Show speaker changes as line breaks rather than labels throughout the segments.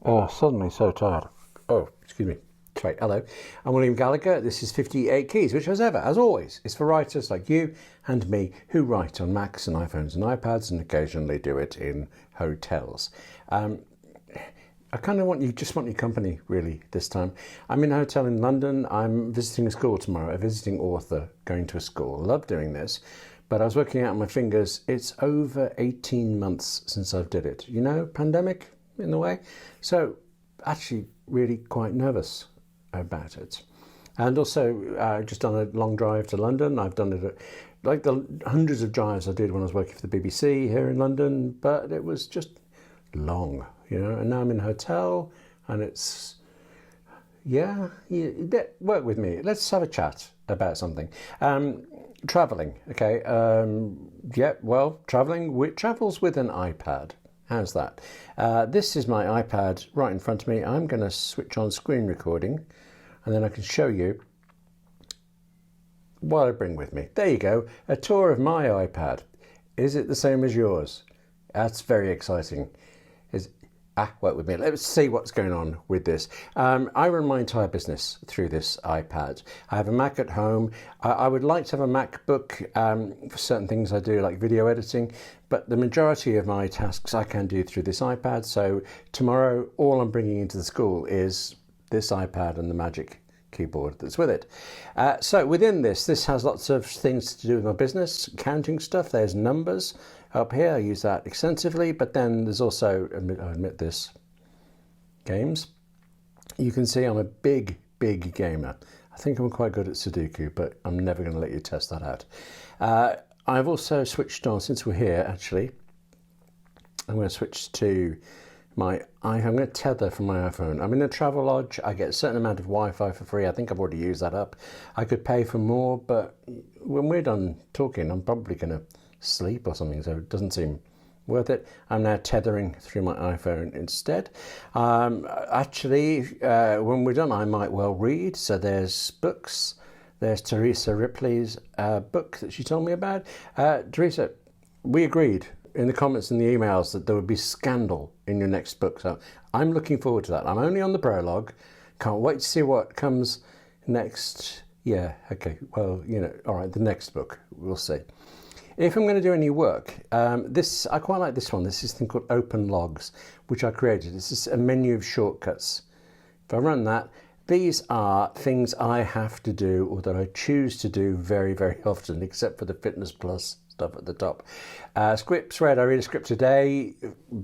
Oh, suddenly so tired. Oh, excuse me. Sorry, hello. I'm William Gallagher. This is 58 Keys, which as always, is for writers like you and me who write on Macs and iPhones and iPads and occasionally do it in hotels. I kind of want your company, really, this time. I'm in a hotel in London. I'm visiting a school tomorrow, a visiting author going to a school. I love doing this, but I was working out on my fingers. It's over 18 months since I've did it. You know, pandemic in a way. So actually really quite nervous about it. And also just done a long drive to London. I've done it like the hundreds of drives I did when I was working for the BBC here in London, but it was just long, you know, and now I'm in a hotel and it's, work with me. Let's have a chat about something. Traveling, okay. Traveling travels with an iPad. How's that? This is my iPad right in front of me. I'm going to switch on screen recording and then I can show you what I bring with me. There you go, a tour of my iPad. Is it the same as yours? That's very exciting. Work with me. Let's see what's going on with this. I run my entire business through this iPad. I have a Mac at home. I would like to have a MacBook for certain things I do, like video editing, but the majority of my tasks I can do through this iPad. So tomorrow, all I'm bringing into the school is this iPad and the magic keyboard that's with it. So within this has lots of things to do with my business, counting stuff. There's numbers up here. I use that extensively, but then there's also, I admit this, games. You can see I'm a big gamer. I think I'm quite good at Sudoku, but I'm never going to let you test that out. I've also switched on, since we're here actually, I'm going to switch to I'm going to tether from my iPhone. I'm in a travel lodge. I get a certain amount of Wi-Fi for free. I think I've already used that up. I could pay for more, but when we're done talking, I'm probably going to sleep or something, so it doesn't seem worth it. I'm now tethering through my iPhone instead. When we're done, I might well read. So there's books. There's Teresa Ripley's book that she told me about. Teresa, we agreed in the comments and the emails that there would be scandal in your next book. So I'm looking forward to that. I'm only on the prologue. Can't wait to see what comes next. Yeah, okay. Well, you know, all right, the next book, we'll see. If I'm going to do any work, I quite like this one. This is a thing called Open Logs, which I created. This is a menu of shortcuts. If I run that, these are things I have to do or that I choose to do very, very often, except for the Fitness Plus stuff at the top. Scripts read, I read a script a day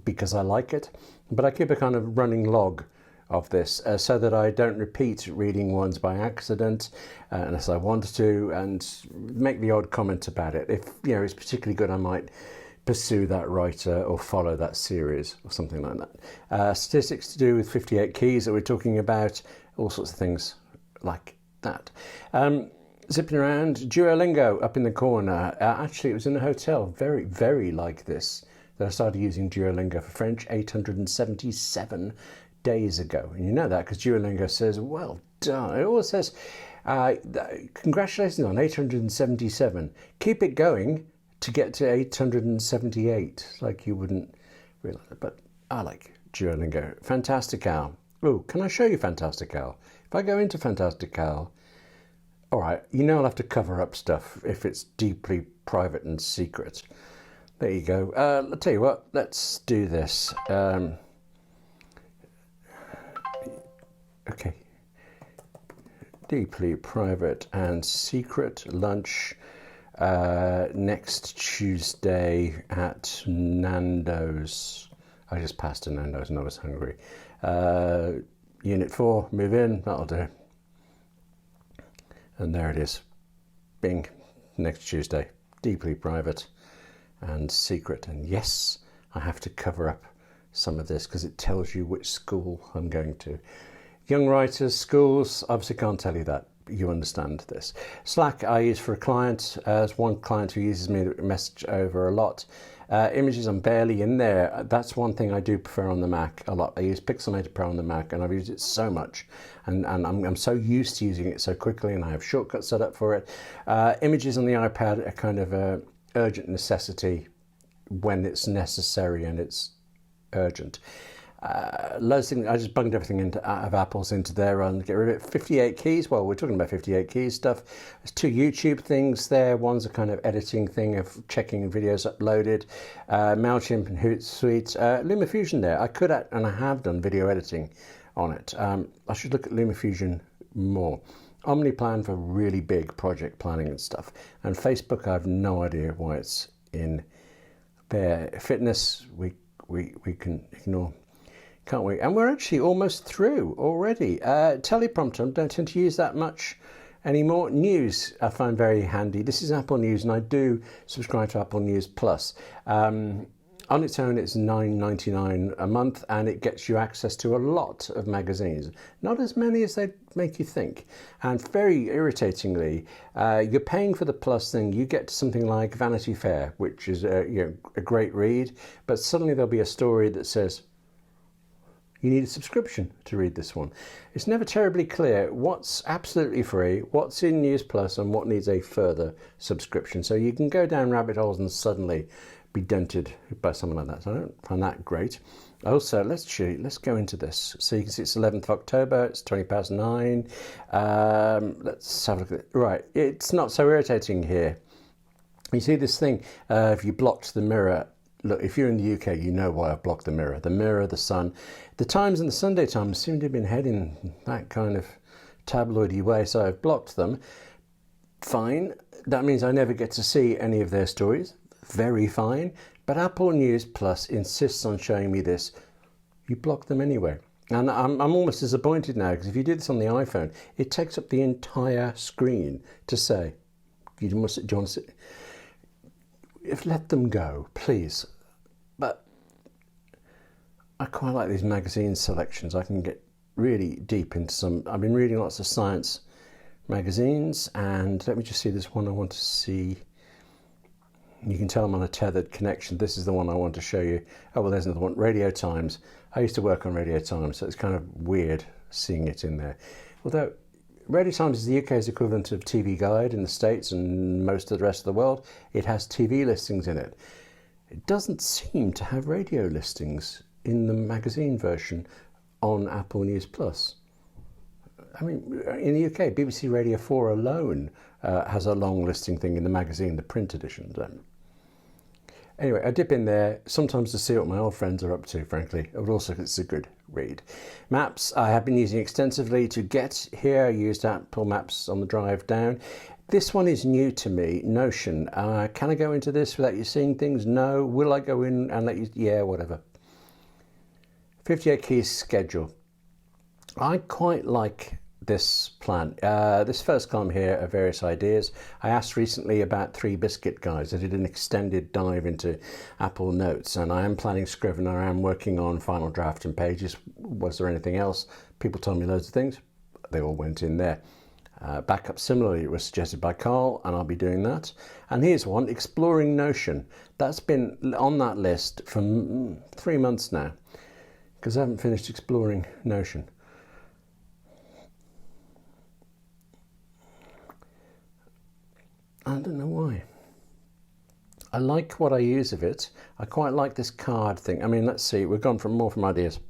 because I like it, but I keep a kind of running log of this so that I don't repeat reading ones by accident unless I want to, and make the odd comment about it. If you know it's particularly good, I might pursue that writer or follow that series or something like that. Statistics to do with 58 keys that we're talking about, all sorts of things like that. Zipping around, Duolingo up in the corner. Actually, it was in a hotel, very, very like this, that I started using Duolingo for French 877 days ago. And you know that because Duolingo says, well done. It always says, congratulations on 877. Keep it going to get to 878. Like you wouldn't realize it, but I like Duolingo. Fantastical. Oh, can I show you Fantastical? If I go into Fantastical, all right, you know I'll have to cover up stuff if it's deeply private and secret. There you go. I'll tell you what, let's do this. Okay. Deeply private and secret lunch next Tuesday at Nando's. I just passed a Nando's and I was hungry. Unit 4, move in, that'll do. And there it is. Bing, next Tuesday. Deeply private and secret. And yes, I have to cover up some of this because it tells you which school I'm going to. Young writers, schools, obviously can't tell you that. You understand this. Slack I use for a client. There's one client who uses me to message over a lot. Images, I'm barely in there. That's one thing I do prefer on the Mac a lot. I use Pixelmator Pro on the Mac and I've used it so much. And I'm so used to using it so quickly and I have shortcuts set up for it. Images on the iPad are kind of a urgent necessity when it's necessary and it's urgent. Loads of things. I just bunged everything out of Apple's into there and get rid of it. 58 keys. Well, we're talking about 58 keys stuff. There's 2 YouTube things there. One's a kind of editing thing of checking videos uploaded. MailChimp and Hootsuite. LumaFusion there. I could, and I have done video editing on it. I should look at LumaFusion more. OmniPlan for really big project planning and stuff. And Facebook, I have no idea why it's in there. Fitness, we can ignore, can't we? And we're actually almost through already. Teleprompter, I don't tend to use that much anymore. News, I find very handy. This is Apple News, and I do subscribe to Apple News Plus. On its own, it's $9.99 a month, and it gets you access to a lot of magazines. Not as many as they make you think. And very irritatingly, you're paying for the Plus thing. You get something like Vanity Fair, which is a great read, but suddenly there'll be a story that says, you need a subscription to read this one. It's never terribly clear what's absolutely free, what's in News Plus, and what needs a further subscription. So you can go down rabbit holes and suddenly be dented by something like that. So I don't find that great. Also, let's go into this. So you can see it's 11th of October, it's 9:20. Let's have a look at it. Right, it's not so irritating here. You see this thing, if you blocked the mirror, look, if you're in the UK, you know why I've blocked the mirror. The mirror, the sun. The Times and the Sunday Times seem to have been heading that kind of tabloidy way, so I've blocked them. Fine. That means I never get to see any of their stories. Very fine. But Apple News Plus insists on showing me this. You block them anyway. And I'm almost disappointed now, because if you do this on the iPhone, it takes up the entire screen to say, do you want to see? Let them go, please. But I quite like these magazine selections. I can get really deep into some. I've been reading lots of science magazines, and let me just see this one I want to see. You can tell I'm on a tethered connection. This is the one I want to show you. Oh, well, there's another one. Radio Times. I used to work on Radio Times, so it's kind of weird seeing it in there. Although Radio Times is the UK's equivalent of TV Guide in the States and most of the rest of the world. It has TV listings in it. It doesn't seem to have radio listings in the magazine version on Apple News Plus. I mean, in the UK, BBC Radio 4 alone has a long listing thing in the magazine, the print edition. Anyway, I dip in there sometimes to see what my old friends are up to, frankly, but also it's a good read. Maps, I have been using extensively to get here. I used Apple Maps on the drive down. This one is new to me, Notion. Can I go into this without you seeing things? No. Will I go in and let you? Yeah, whatever. 58 keys schedule. I quite like this plan. This first column here are various ideas. I asked recently about 3 Biscuit guys. I did an extended dive into Apple Notes, and I am planning Scrivener. I am working on Final Draft and Pages. Was there anything else? People told me loads of things. They all went in there. Backup similarly, it was suggested by Carl, and I'll be doing that. And here's one, exploring Notion. That's been on that list for 3 months now, because I haven't finished exploring Notion. I don't know why. I like what I use of it. I quite like this card thing. I mean, let's see, we've gone from more from ideas.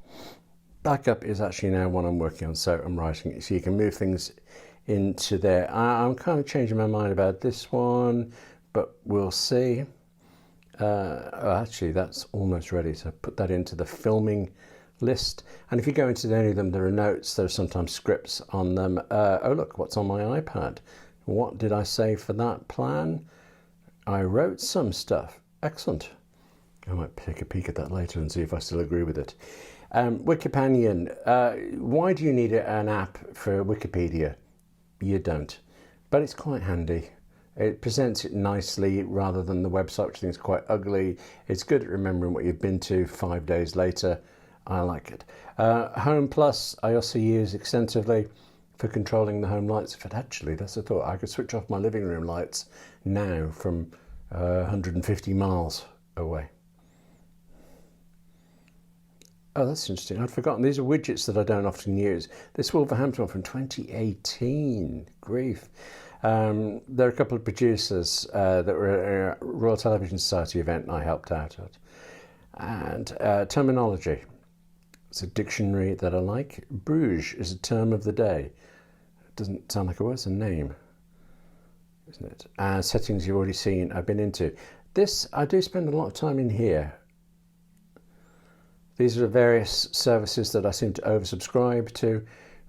Backup is actually now one I'm working on, so I'm writing it. So you can move things into there. I'm kind of changing my mind about this one, but we'll see. Actually, that's almost ready, so put that into the filming list. And if you go into any of them, there are notes, there are sometimes scripts on them. Oh, look, what's on my iPad? What did I say for that plan? I wrote some stuff. Excellent. I might take a peek at that later and see if I still agree with it. Wikipanion. Why do you need an app for Wikipedia? You don't. But it's quite handy. It presents it nicely rather than the website, which I think is quite ugly. It's good at remembering what you've been to 5 days later. I like it. Home Plus, I also use extensively for controlling the home lights. But actually, that's a thought. I could switch off my living room lights now from 150 miles away. Oh, that's interesting. I'd forgotten. These are widgets that I don't often use. This Wolverhampton one from 2018. Grief. There are a couple of producers that were at a Royal Television Society event and I helped out at. And terminology. It's a dictionary that I like. Bruges is a term of the day. It doesn't sound like a word, it's a name, isn't it? Settings you've already seen, I've been into. This, I do spend a lot of time in here. These are the various services that I seem to oversubscribe to.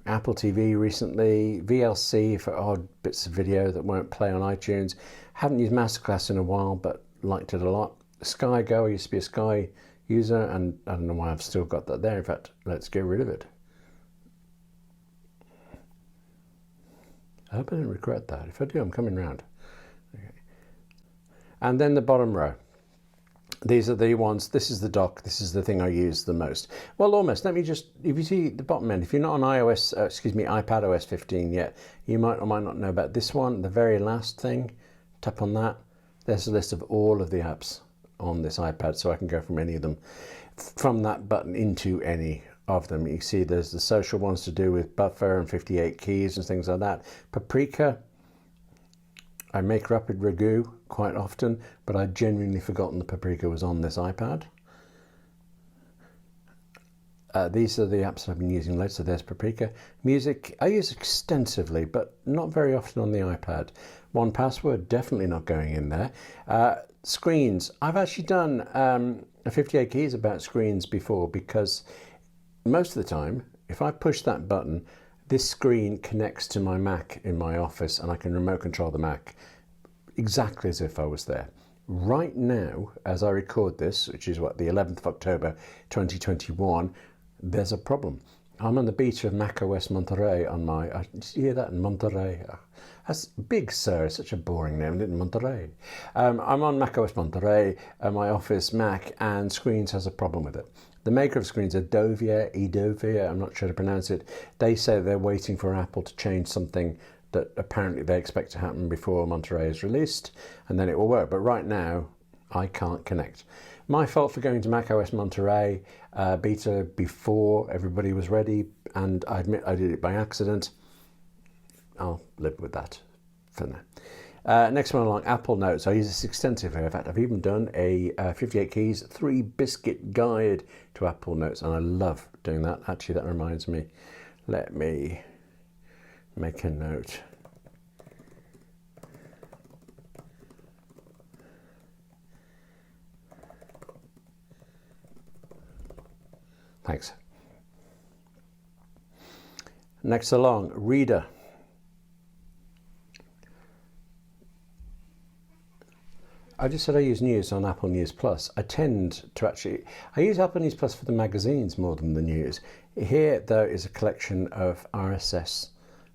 Apple TV recently, VLC for odd bits of video that won't play on iTunes. Haven't used Masterclass in a while, but liked it a lot. Sky Go, I used to be a Sky user, and I don't know why I've still got that there. In fact, let's get rid of it. I hope I don't regret that. If I do, I'm coming round. Okay. And then the bottom row. These are the ones, this is the dock, this is the thing I use the most. Well, almost. Let me just, if you see the bottom end, if you're not on iPad OS 15 yet, you might or might not know about this one, the very last thing. Tap on that. There's a list of all of the apps on this iPad, so I can go from any of them, from that button into any of them. You see there's the social ones to do with buffer and 58 keys and things like that. Paprika, I make rapid ragu quite often, but I'd genuinely forgotten the Paprika was on this iPad. These are the apps I've been using lately. So there's Paprika. Music, I use extensively, but not very often on the iPad. 1Password, definitely not going in there. Screens, I've actually done a 58 keys about screens before, because most of the time, if I push that button, this screen connects to my Mac in my office, and I can remote control the Mac exactly as if I was there. Right now, as I record this, which is what, the 11th of October 2021, there's a problem. I'm on the beach of macOS Monterey on my, did you hear that? Monterey. That's big, sir. It's such a boring name, isn't it? Monterey. I'm on macOS Monterey, my office Mac, and Screens has a problem with it. The maker of Screens, Edovia, I'm not sure to pronounce it, they say they're waiting for Apple to change something that apparently they expect to happen before Monterey is released, and then it will work. But right now, I can't connect. My fault for going to macOS Monterey beta before everybody was ready, and I admit I did it by accident. I'll live with that for now. Next one along, Apple Notes. I use this extensively. In fact, I've even done a 58 keys, 3-biscuit guide to Apple Notes, and I love doing that. Actually, that reminds me. Let me make a note. Thanks. Next along, Reader. I just said I use News on Apple News Plus. I tend to actually, I use Apple News Plus for the magazines more than the news. Here, though, is a collection of RSS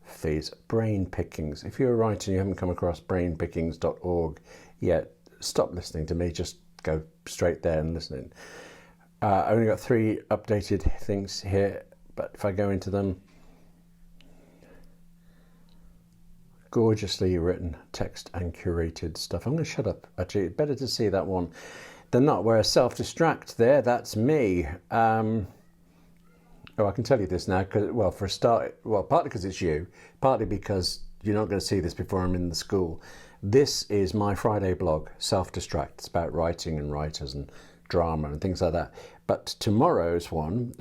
feeds, brain pickings. If you're a writer and you haven't come across brainpickings.org yet, stop listening to me, just go straight there and listen. I only got 3 updated things here, but if I go into them, gorgeously written text and curated stuff. I'm going to shut up. Actually, it's better to see that one than not. Whereas self-distract there, that's me. Oh, I can tell you this now, because, well, for a start, well, partly because it's you, partly because you're not going to see this before I'm in the school. This is my Friday blog, Self-Distract. It's about writing and writers and drama and things like that. But tomorrow's one,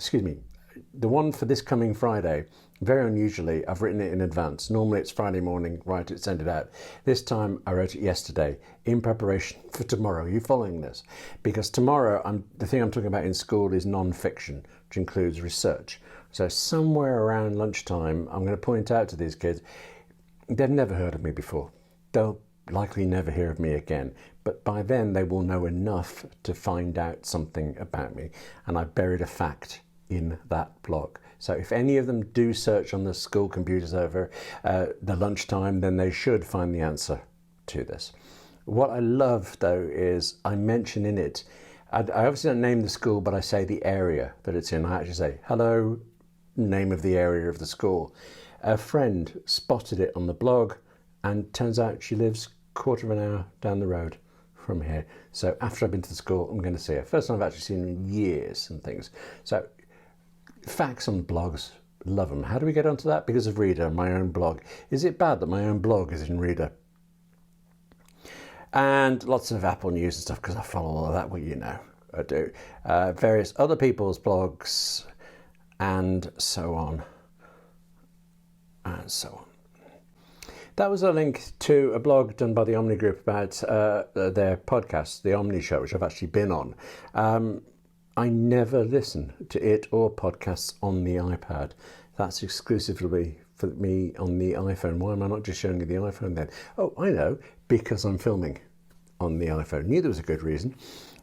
the one for this coming Friday, very unusually, I've written it in advance. Normally it's Friday morning, write it, send it out. This time I wrote it yesterday in preparation for tomorrow. Are you following this? Because tomorrow, the thing I'm talking about in school is non-fiction, which includes research. So somewhere around lunchtime, I'm going to point out to these kids, they've never heard of me before. They'll likely never hear of me again. But by then they will know enough to find out something about me. And I buried a fact in that blog. So if any of them do search on the school computers over the lunchtime, then they should find the answer to this. What I love, though, is I mention in it, I obviously don't name the school, but I say the area that it's in. I actually say, hello, name of the area of the school. A friend spotted it on the blog, and turns out she lives a quarter of an hour down the road from here. So after I've been to the school, I'm going to see her. First time I've actually seen her in years and things. So facts on blogs, love them. How do we get onto that? Because of Reader, my own blog. Is it bad that my own blog is in Reader? And lots of Apple news and stuff, because I follow all of that, well, you know, I do. Various other people's blogs. and so on, and so on. That was a link to a blog done by the Omni Group about their podcast, The Omni Show, which I've actually been on. I never listen to it or podcasts on the iPad. That's exclusively for me on the iPhone. Why am I not just showing you the iPhone then? Oh, I know, because I'm filming on the iPhone. Knew there was a good reason.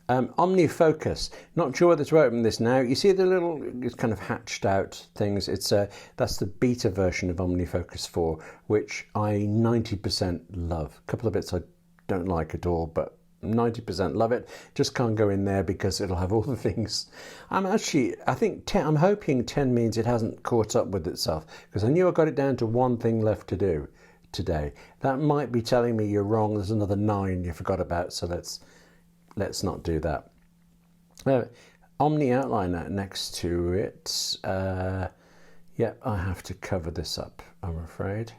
Omnifocus. Not sure whether to open this now. You see the little kind of hatched out things. That's the beta version of Omnifocus 4, which I 90% love. A couple of bits I don't like at all, but 90% love it. Just can't go in there because it'll have all the things. I'm hoping 10 means it hasn't caught up with itself, because I knew I got it down to one thing left to do today. That might be telling me you're wrong. There's another 9 you forgot about, so let's not do that. Omni Outliner next to it. Yeah, I have to cover this up, I'm afraid.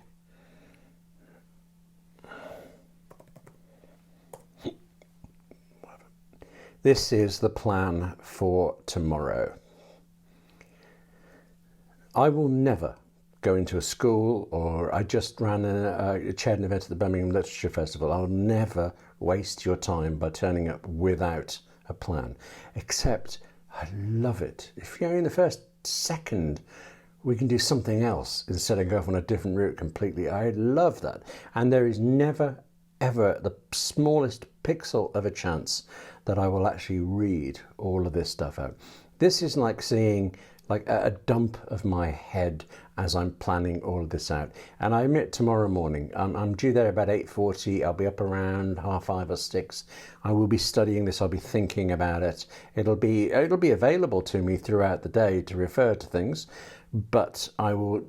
This is the plan for tomorrow. I will never go into a school, or I just ran chaired an event at the Birmingham Literature Festival. I'll never waste your time by turning up without a plan, except I love it. If you're in the first second, we can do something else instead of go off on a different route completely. I love that. And there is never, ever the smallest pixel of a chance that I will actually read all of this stuff out. This is like seeing like a dump of my head as I'm planning all of this out. And I admit, tomorrow morning, I'm due there about 8:40. I'll be up around 5:30 or 6. I will be studying this. I'll be thinking about it. It'll be available to me throughout the day to refer to things, but I will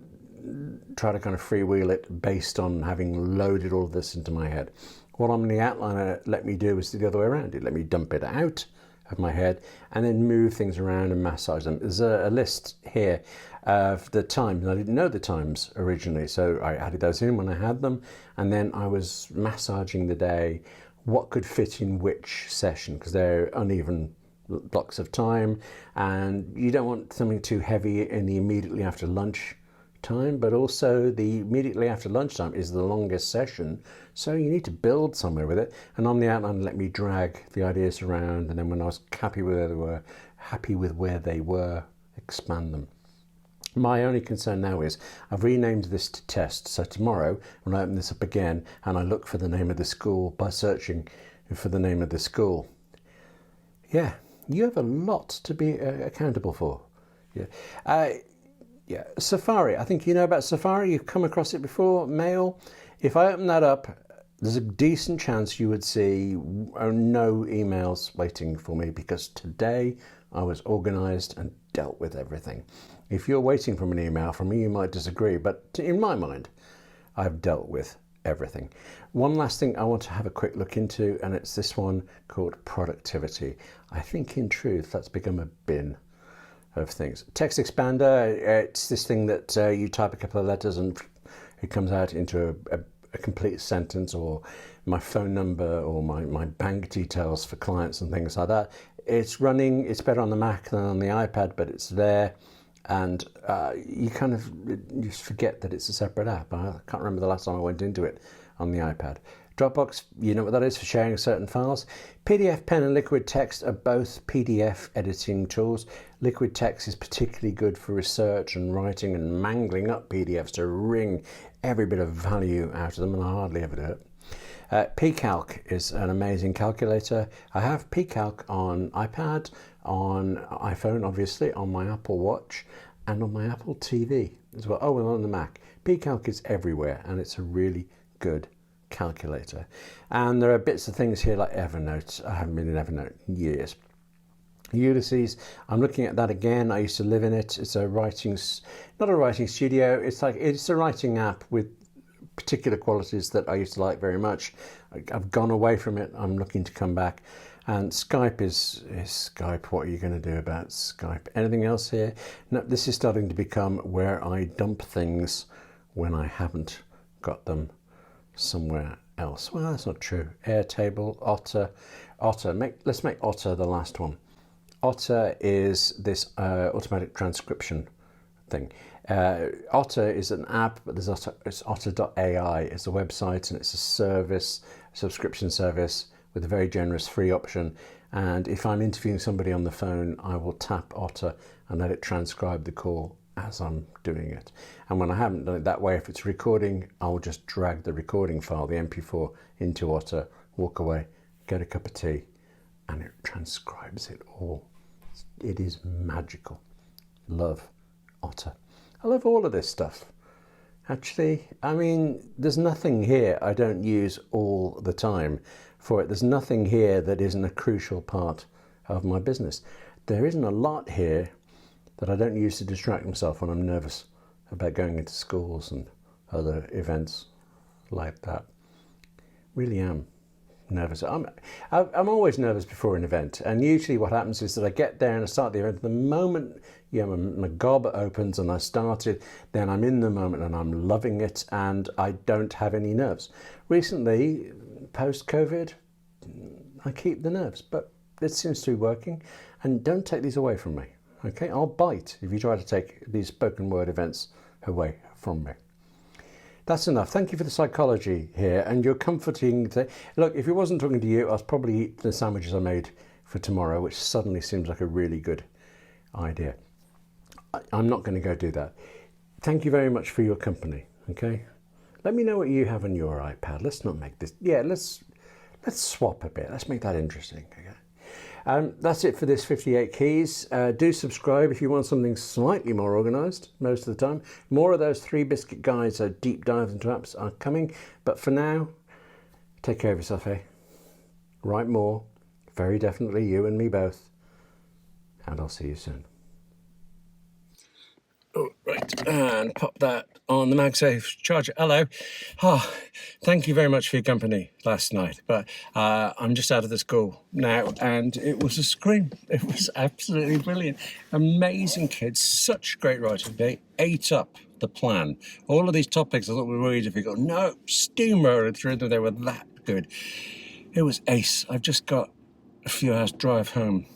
try to kind of freewheel it based on having loaded all of this into my head. What Omni Outliner let me do is the other way around. It let me dump it out of my head and then move things around and massage them. There's a list here of the times, and I didn't know the times originally, so I added those in when I had them, and then I was massaging the day, what could fit in which session, because they're uneven blocks of time, and you don't want something too heavy in the immediately after lunch time, but also the immediately after lunchtime is the longest session, so you need to build somewhere with it. And on the outline, let me drag the ideas around, and then when I was happy with where they were, expand them. My only concern now is I've renamed this to test, so tomorrow when I open this up again and I look for the name of the school by searching for the name of the school, yeah, you have a lot to be accountable for. Yeah, Safari. I think you know about Safari. You've come across it before. Mail. If I open that up, there's a decent chance you would see no emails waiting for me, because today I was organised and dealt with everything. If you're waiting for an email from me, you might disagree, but in my mind, I've dealt with everything. One last thing I want to have a quick look into, and it's this one called productivity. I think in truth that's become a bin of things. Text expander, it's this thing that you type a couple of letters and it comes out into a complete sentence, or my phone number, or my bank details for clients and things like that. It's running, it's better on the Mac than on the iPad, but it's there, and you just forget that it's a separate app. I can't remember the last time I went into it on the iPad. Dropbox, you know what that is, for sharing certain files. PDF Pen and Liquid Text are both PDF editing tools. Liquid Text is particularly good for research and writing and mangling up PDFs to wring every bit of value out of them, and I hardly ever do it. pCalc is an amazing calculator. I have pCalc on iPad, on iPhone obviously, on my Apple Watch, and on my Apple TV as well. Oh, and on the Mac. pCalc is everywhere, and it's a really good calculator. And there are bits of things here like Evernote. I haven't been in Evernote in years. Ulysses, I'm looking at that again. I used to live in it. It's not a writing studio. It's a writing app with particular qualities that I used to like very much. I've gone away from it. I'm looking to come back. And Skype is Skype. What are you going to do about Skype? Anything else here? No, this is starting to become where I dump things when I haven't got them somewhere else. Well, that's not true. Airtable, Otter. Let's make Otter the last one. Otter is this automatic transcription thing. Otter is an app, but there's it's otter.ai. It's a website and it's a service, a subscription service with a very generous free option. And if I'm interviewing somebody on the phone, I will tap Otter and let it transcribe the call as I'm doing it. And when I haven't done it that way, if it's recording, I'll just drag the recording file, the MP4, into Otter, walk away, get a cup of tea, and it transcribes it all. It is magical. Love Otter. I love all of this stuff. Actually, I mean, there's nothing here I don't use all the time for it. There's nothing here that isn't a crucial part of my business. There isn't a lot here that I don't use to distract myself when I'm nervous about going into schools and other events like that. Really am nervous. I'm always nervous before an event, and usually what happens is that I get there and I start the event. The moment my gob opens and I started, then I'm in the moment and I'm loving it, and I don't have any nerves. Recently, post-COVID, I keep the nerves, but it seems to be working, and don't take these away from me. Okay, I'll bite if you try to take these spoken word events away from me. That's enough. Thank you for the psychology here and your comforting. Look, if it wasn't talking to you, I'd probably eat the sandwiches I made for tomorrow, which suddenly seems like a really good idea. I'm not going to go do that. Thank you very much for your company. Okay, let me know what you have on your iPad. Let's not make this. Yeah, let's swap a bit. Let's make that interesting. Okay. That's it for this 58 keys. Do subscribe if you want something slightly more organised most of the time. More of those 3 biscuit guides, deep dives into apps are coming. But for now, take care of yourself, eh? Write more. Very definitely you and me both. And I'll see you soon. Oh, right, and pop that on the MagSafe charger. Hello. Thank you very much for your company last night, but I'm just out of the school now, and it was a scream. It was absolutely brilliant. Amazing kids, such great writing. They ate up the plan. All of these topics I thought were really difficult. No, steamrolled through them. They were that good. It was ace. I've just got a few hours drive home.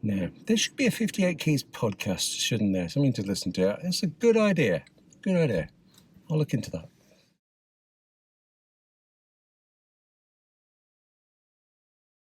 Now, there should be a 58 Keys podcast, shouldn't there? Something to listen to. It's a good idea. Good idea. I'll look into that.